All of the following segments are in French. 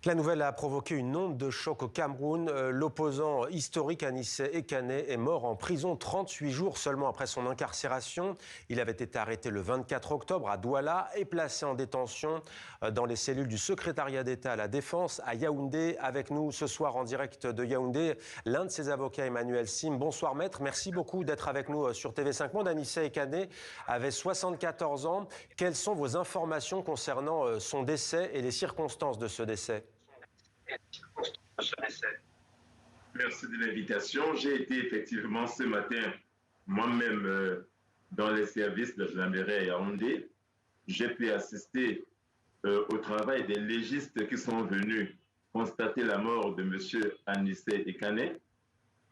La nouvelle a provoqué une onde de choc au Cameroun. L'opposant historique Anissé Ekane est mort en prison 38 jours seulement après son incarcération. Il avait été arrêté le 24 octobre à Douala et placé en détention dans les cellules du secrétariat d'État à la Défense à Yaoundé. Avec nous ce soir en direct de Yaoundé, l'un de ses avocats, Emmanuel Sim. Bonsoir maître, merci beaucoup d'être avec nous sur TV5 Monde. Anissé Ekane avait 74 ans. Quelles sont vos informations concernant son décès et les circonstances de ce décès ? Merci de l'invitation. J'ai été effectivement ce matin moi-même dans les services de la gendarmerie à Yaoundé. J'ai pu assister au travail des légistes qui sont venus constater la mort de M. Anissé Ekane.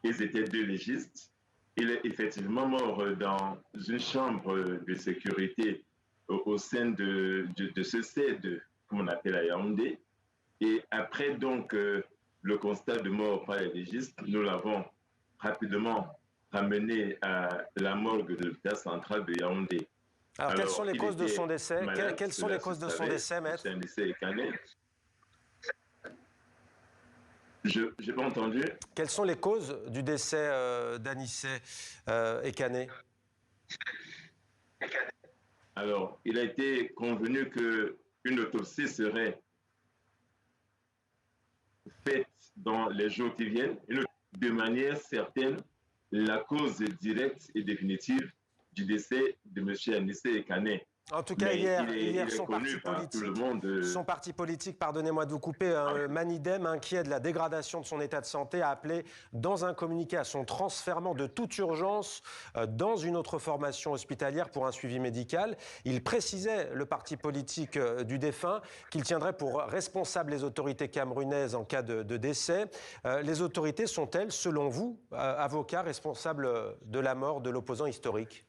Ils étaient deux légistes. Il est effectivement mort dans une chambre de sécurité au sein de ce CED, comme on appelle à Yaoundé. Et après donc le constat de mort par les légistes, nous l'avons rapidement ramené à la morgue de l'hôpital central de Yaoundé. Alors quelles sont les causes de son décès? Quelles sont les causes de son décès, maître? Je n'ai pas entendu. Quelles sont les causes du décès d'Anissé Ekane? Alors, il a été convenu qu'une autopsie serait faite dans les jours qui viennent, de manière certaine, la cause directe et définitive du décès de M. Anissé Ekane. En tout cas, hier son parti politique, pardonnez-moi de vous couper, Manidem, inquiet de la dégradation de son état de santé, a appelé dans un communiqué à son transfèrement de toute urgence dans une autre formation hospitalière pour un suivi médical. Il précisait, le parti politique du défunt, qu'il tiendrait pour responsables les autorités camerounaises en cas de décès. Les autorités sont-elles, selon vous, avocats responsables de la mort de l'opposant historique ?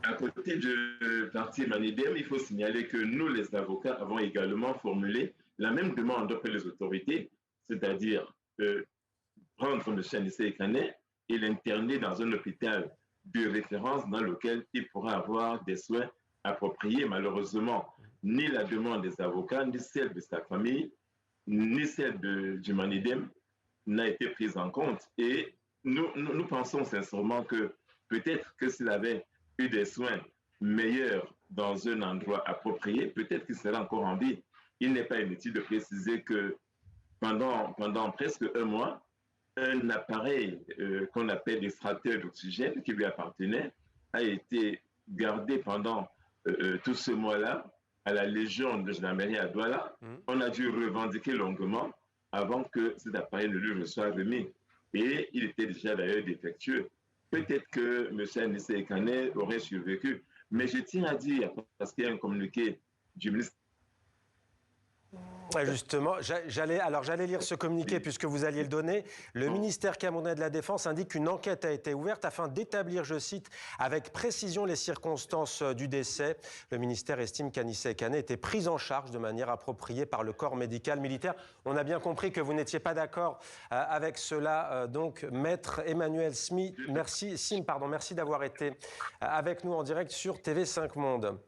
À côté du parti Manidem, il faut signaler que nous, les avocats, avons également formulé la même demande auprès des autorités, c'est-à-dire prendre M. Anissé Ekane et l'interner dans un hôpital de référence dans lequel il pourra avoir des soins appropriés. Malheureusement, ni la demande des avocats, ni celle de sa famille, ni celle du Manidem n'a été prise en compte. Et nous pensons sincèrement que peut-être que s'il avait eu des soins meilleurs dans un endroit approprié, peut-être qu'il serait encore en vie. Il n'est pas inutile de préciser que pendant presque un mois, un appareil qu'on appelle extracteur d'oxygène qui lui appartenait a été gardé pendant tout ce mois-là à la Légion de gendarmerie à Douala. On a dû revendiquer longuement avant que cet appareil ne lui soit remis. Et il était déjà d'ailleurs défectueux. Peut-être que M. Anissé Ekane aurait survécu. Mais je tiens à dire, parce qu'il y a un communiqué du ministre. Justement, j'allais lire ce communiqué puisque vous alliez le donner. Le ministère camerounais de la Défense indique qu'une enquête a été ouverte afin d'établir, je cite, avec précision les circonstances du décès. Le ministère estime qu'Anissé Ekane était pris en charge de manière appropriée par le corps médical militaire. On a bien compris que vous n'étiez pas d'accord avec cela. Donc, maître Emmanuel Sim, merci d'avoir été avec nous en direct sur TV5 Monde.